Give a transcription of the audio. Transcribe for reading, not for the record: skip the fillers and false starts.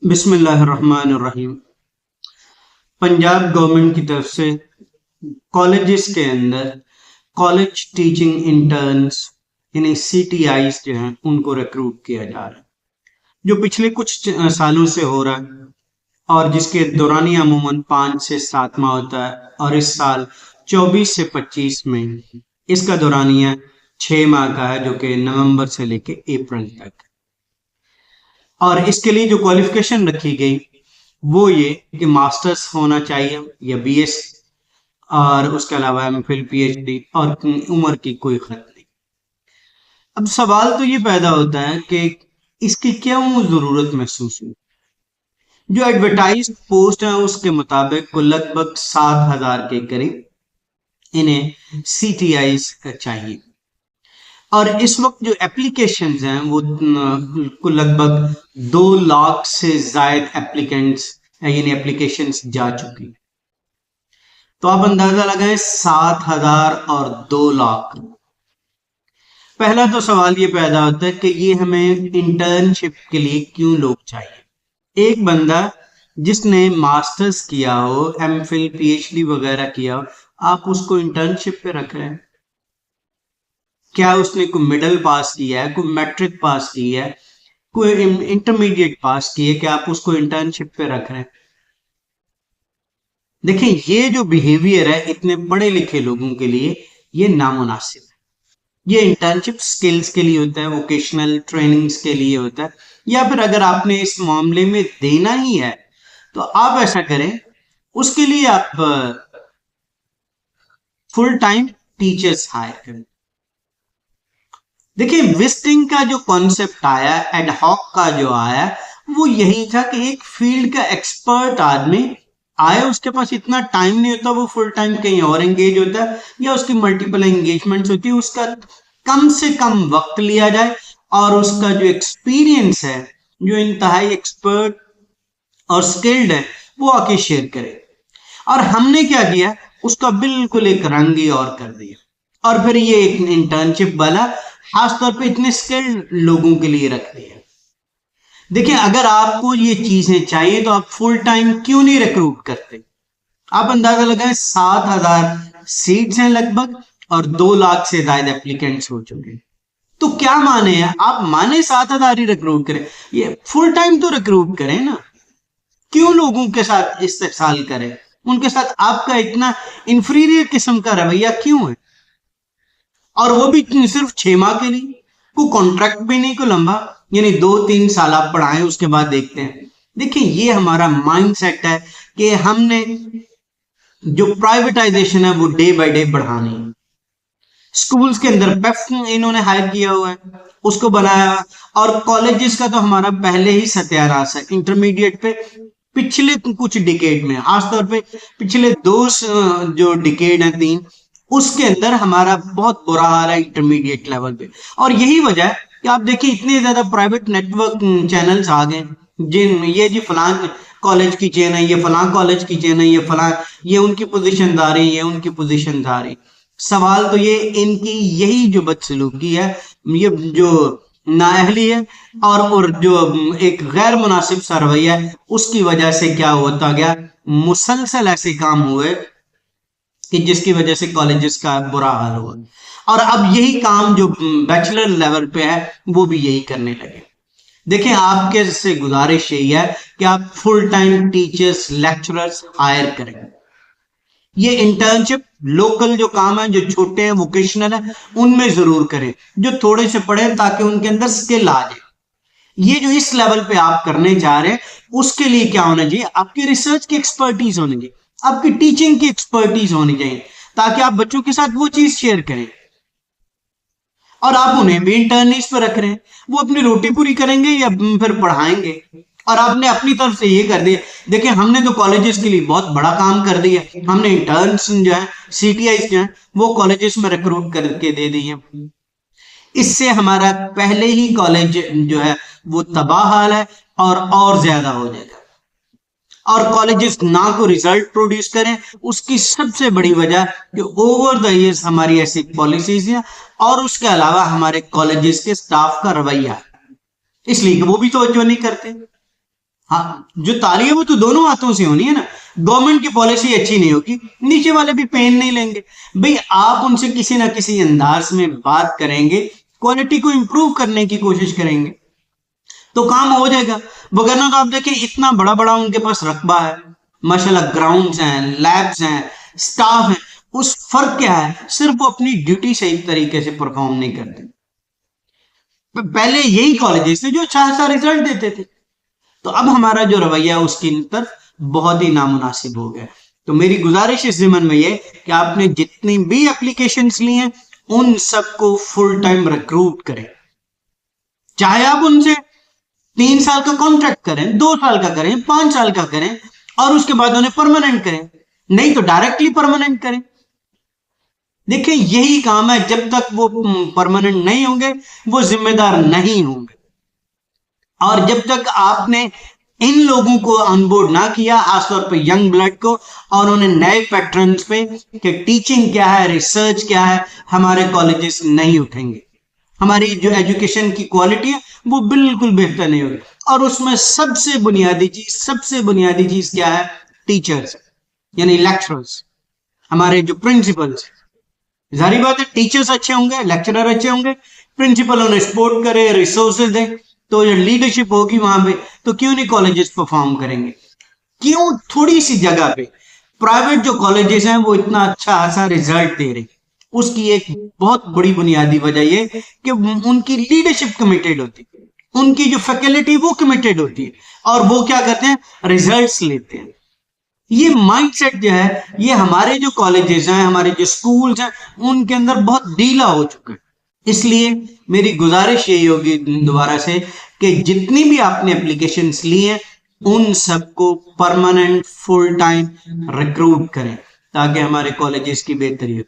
बिस्मिल्लाहिर्रहमानिर्रहीम। पंजाब गवर्नमेंट की तरफ से कॉलेजेस के अंदर कॉलेज टीचिंग इंटर्न्स यानी सीटीआईज जो हैं उनको रिक्रूट किया जा रहा है, जो पिछले कुछ सालों से हो रहा है और जिसके दौरानिया अमूमन 5 से 7 माह होता है और इस साल 24 से 25 में इसका दौरानिया 6 माह का है, जो कि नवंबर से लेके अप्रैल तक। और इसके लिए जो क्वालिफिकेशन रखी गई वो ये कि मास्टर्स होना चाहिए या बीएस, और उसके अलावा एमफिल पीएचडी, और उम्र की कोई खत नहीं। अब सवाल तो ये पैदा होता है कि इसकी क्यों जरूरत महसूस हुई। जो एडवर्टाइज पोस्ट है उसके मुताबिक को लगभग 7,000 के करीब इन्हें सीटीआईज चाहिए, और इस वक्त जो एप्लीकेशंस हैं वो को लगभग 2 लाख से जायद एप्लीकेंट्स यानी एप्लीकेशंस जा चुकी। तो आप अंदाजा लगाएं 7,000 और 2 लाख। पहला तो सवाल ये पैदा होता है कि ये हमें इंटर्नशिप के लिए क्यों लोग चाहिए। एक बंदा जिसने मास्टर्स किया हो, एमफिल पीएचडी वगैरह किया हो, आप उसको इंटर्नशिप पे रख रहे हैं। क्या उसने कोई मिडिल पास किया है, कोई मैट्रिक पास की है, कोई इंटरमीडिएट पास की है, क्या आप उसको इंटर्नशिप पे रख रहे हैं। देखिए, ये जो बिहेवियर है इतने पढ़े लिखे लोगों के लिए ये नामुनासिब है। ये इंटर्नशिप स्किल्स के लिए होता है, वोकेशनल ट्रेनिंग्स के लिए होता है, या फिर अगर आपने इस मामले में देना ही है तो आप ऐसा करें, उसके लिए आप फुल टाइम टीचर्स हायर करें। देखिए, विजिटिंग का जो कॉन्सेप्ट आया, एडहॉक का जो आया, वो यही था कि एक फील्ड का एक्सपर्ट आदमी आए, उसके पास इतना टाइम नहीं होता, वो फुल टाइम कहीं और एंगेज होता है या उसकी मल्टीपल एंगेजमेंट्स होती है, उसका कम से कम वक्त लिया जाए और उसका जो एक्सपीरियंस है, जो इंतहाई एक्सपर्ट और स्किल्ड है, वो आके शेयर करे। और हमने क्या किया, उसका बिल्कुल एक रंग ही और कर दिया, और फिर ये एक इंटर्नशिप वाला खासतौर पे इतने स्किल्ड लोगों के लिए रख दिया। देखिए, अगर आपको ये चीजें चाहिए तो आप फुल टाइम क्यों नहीं रिक्रूट करते। आप अंदाजा लगाएं, 7,000 सीट्स हैं लगभग और 2 लाख से ज्यादा एप्लीकेंट्स हो चुके। तो क्या माने हैं आप, माने 7,000 ही रिक्रूट करें, ये फुल टाइम तो रिक्रूट करें ना। क्यों लोगों के साथ इस्तेहसाल करें, उनके साथ आपका इतना इंफीरियर किस्म का रवैया क्यों है, और वो भी सिर्फ 6 माह के लिए, कोई कॉन्ट्रैक्ट भी नहीं, कोई लंबा, यानी 2-3 साल आप पढ़ाएं उसके बाद देखते हैं। देखिए, ये हमारा माइंडसेट है कि हमने जो प्राइवेटाइजेशन है वो डे बाय डे बढ़ानी है। स्कूल्स के अंदर पेफ इन्होंने हायर किया हुआ है, उसको बनाया, और कॉलेजेस का तो हमारा पहले ही सत्यानाश है। इंटरमीडिएट पे पिछले कुछ डिकेड में, खासतौर पे पिछले 2 जो डिकेड है 3, उसके अंदर हमारा बहुत बुरा हाल है इंटरमीडिएट लेवल पे। और यही वजह है कि आप देखिए इतने ज्यादा प्राइवेट नेटवर्क चैनल्स आ गए, जिन ये जी फलां कॉलेज की चेन है, ये फलां कॉलेज की चेन है, ये फलां, ये उनकी पोजीशन आ रही, ये उनकी पोजीशन आ रही। सवाल तो ये इनकी यही जो बदसलूकी है, ये जो नाअहली है, और जो एक गैर मुनासिब सा रवैया है, उसकी वजह से क्या होता गया, मुसलसल ऐसे काम हुए कि जिसकी वजह से कॉलेजेस का बुरा हाल हुआ। और अब यही काम जो बैचलर लेवल पे है वो भी यही करने लगे। देखिए, आपके से गुजारिश यही है कि आप full time teachers, lecturers hire करें। ये इंटर्नशिप लोकल जो काम है, जो छोटे हैं, वोकेशनल है, उनमें जरूर करें, जो थोड़े से पढ़े, ताकि उनके अंदर स्किल आ जाए। ये जो इस लेवल पे आप करने जा रहे हैं, उसके लिए क्या होना चाहिए, आपकी रिसर्च की एक्सपर्टीज होनी चाहिए, आपकी टीचिंग की एक्सपर्टीज होनी चाहिए, ताकि आप बच्चों के साथ वो चीज शेयर करें। और आप उन्हें भी इंटर्निस पर रख रहे हैं, वो अपनी रोटी पूरी करेंगे या फिर पढ़ाएंगे, और आपने अपनी तरफ से ये कर दिया। देखिए, हमने तो कॉलेजेस के लिए बहुत बड़ा काम कर दिया, हमने इंटर्न्स जो है, सीटीआई जो है, वो कॉलेजेस में रिक्रूट करके दे दिए। इससे हमारा पहले ही कॉलेज जो है वो तबाह हाल है, और ज्यादा हो जाएगा। और कॉलेजेस ना को रिजल्ट प्रोड्यूस करें, उसकी सबसे बड़ी वजह जो ओवर द इयर्स हमारी ऐसी पॉलिसीज है, और उसके अलावा हमारे कॉलेजेस के स्टाफ का रवैया, इसलिए कि वो भी तवज्जो नहीं करते। हाँ, जो ताली है वो तो दोनों हाथों से होनी है ना। गवर्नमेंट की पॉलिसी अच्छी नहीं होगी, नीचे वाले भी पेन नहीं लेंगे। भाई आप उनसे किसी ना किसी अंदाज में बात करेंगे, क्वालिटी को इंप्रूव करने की कोशिश करेंगे, तो काम हो जाएगा। वगरना तो आप देखिए इतना बड़ा बड़ा उनके पास रकबा है, माशाल्लाह ग्राउंड्स हैं, लैब्स हैं, स्टाफ है, उस फर्क क्या है, सिर्फ वो अपनी ड्यूटी सही तरीके से परफॉर्म नहीं करते। पहले यही कॉलेजेस थे जो अच्छा अच्छा रिजल्ट देते थे, तो अब हमारा जो रवैया है उसकी तरफ बहुत ही नामुनासिब हो गया। तो मेरी गुजारिश इस जिम्मन में ये कि आपने जितनी भी एप्लीकेशंस ली हैं उन सबको फुल टाइम रिक्रूट करें, चाहे आप उनसे 3 साल का कॉन्ट्रैक्ट करें, 2 साल का करें, 5 साल का करें, और उसके बाद उन्हें परमानेंट करें, नहीं तो डायरेक्टली परमानेंट करें। देखिए यही काम है, जब तक वो परमानेंट नहीं होंगे वो जिम्मेदार नहीं होंगे। और जब तक आपने इन लोगों को ऑनबोर्ड ना किया, खासतौर पे यंग ब्लड को, और उन्हें नए पैटर्न्स पे कि टीचिंग क्या है, रिसर्च क्या है, हमारे कॉलेजेस नहीं उठेंगे। हमारी जो एजुकेशन की क्वालिटी है वो बिल्कुल बेहतर नहीं होगी। और उसमें सबसे बुनियादी चीज क्या है, टीचर्स यानी लेक्चरर्स, हमारे जो प्रिंसिपल्स। जारी बात है, टीचर्स अच्छे होंगे, लेक्चरर अच्छे होंगे, प्रिंसिपल उन्हें सपोर्ट करे, रिसोर्सेज दे, तो जो लीडरशिप होगी वहां पे, तो क्यों नहीं कॉलेजेस परफॉर्म करेंगे। क्यों थोड़ी सी जगह पे प्राइवेट जो कॉलेजेस हैं वो इतना अच्छा खासा रिजल्ट दे रहे, उसकी एक बहुत बड़ी बुनियादी वजह ये कि उनकी लीडरशिप कमिटेड होती है, उनकी जो फैकल्टी वो कमिटेड होती है, और वो क्या करते हैं, रिजल्ट्स लेते हैं। ये माइंडसेट जो है ये हमारे जो कॉलेजेस हैं, हमारे जो स्कूल्स हैं, उनके अंदर बहुत ढीला हो चुका है। इसलिए मेरी गुजारिश यही होगी दोबारा से कि जितनी भी आपने एप्लीकेशंस ली हैं उन सबको परमानेंट फुल टाइम रिक्रूट करें, ताकि हमारे कॉलेजेस की बेहतरी हो।